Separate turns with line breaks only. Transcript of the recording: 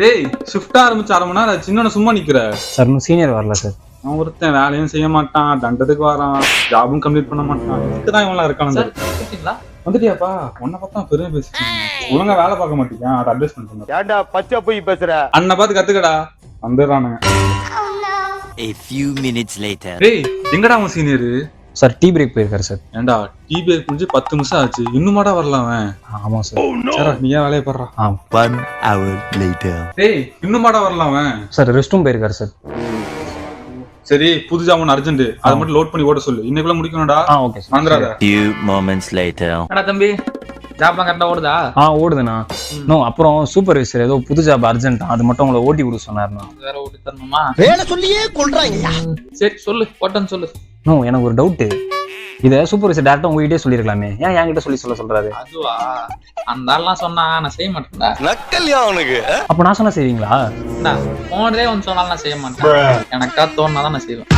டேய் ஷிஃப்ட் ஆரம்பிச்சு 1/2 மணி நேரம் சின்ன சும்மா நிக்கிற.
சார் இன்னும் சீனியர் வரல சார்.
அவன் ஒருத்தன் வேலையும் செய்ய மாட்டான், தண்டத்துக்கு வரான், ஜாபும் கம்ப்ளீட் பண்ண மாட்டான். இதுக்குதான் இவன்லாம் இருக்கானு. வந்துட்டியாப்பா? உன்னை பார்த்தா பெருமை பேசிட்டேன். ஒழுங்கா வேலை பார்க்க மாட்டீங்க, அதை அட்வைஸ் பண்ணுங்க.
ஏன்டா பச்சை போய் பேசுற?
அண்ணனை பார்த்து கத்துக்கடா. வந்துடுறானுங்க.
A few minutes later.
டேய் எங்கடா அவன் சீனியரு?
சார் டீ பிரேக் போயிருக்காரு சார்.
ஏன்டா டீ பிரேக் முடிஞ்சு 10 நிமிஷம் ஆச்சு, இன்னுமாடா வரல அவன்?
ஆமா சார்.
சரா நீ ஏன் வேலையை பாடுறா?
1 hour later.
டேய் இன்னுமாடா வரல அவன்?
சார் ரெஸ்ட் ரூம் போயிருக்காரு சார்.
சரி புது ஜாமன் அர்ஜென்ட், அதை மட்டும் லோட் பண்ணி ஓட சொல்லு. இன்னைக்குள்ள முடிக்கணும்டா.
Okay sir.
வந்துடாத.
Few moments later.
அடா தம்பி, ஜாப்லாம் கரெக்டா ஓடுதா?
ஓடுதுண்ணா. நோ அப்புறம் சூப்பர்வைசர் ஏதோ புது ஜாப் அர்ஜென்ட், அது மட்டும் உங்களை ஓட்டி கொடுக்க சொன்னாருண்ணா.
வேற ஓட்டி தரணுமா?
வேலை சொல்லியே கொள்றாங்க.
சரி சொல்லு, ஓட்டன்னு சொல்லு.
நோ எனக்கு ஒரு டவுட்டு. இதை சூப்பர்வைசர் டேரக்டா உங்ககிட்டே சொல்லிருக்கலாமே, ஏன் என்கிட்ட சொல்றாரு?
அதுவா, அந்த ஆள்லாம் சொன்னா நான் செய்ய மாட்டேன்டா.
நக்கல்யா அவனுக்கு.
அப்ப நான் சொன்னா செய்வீங்களா?
போனதே வந்து சொன்னாலும் நான் செய்ய மாட்டேன். எனக்கா தோணுனாதான் நான் செய்வேன்.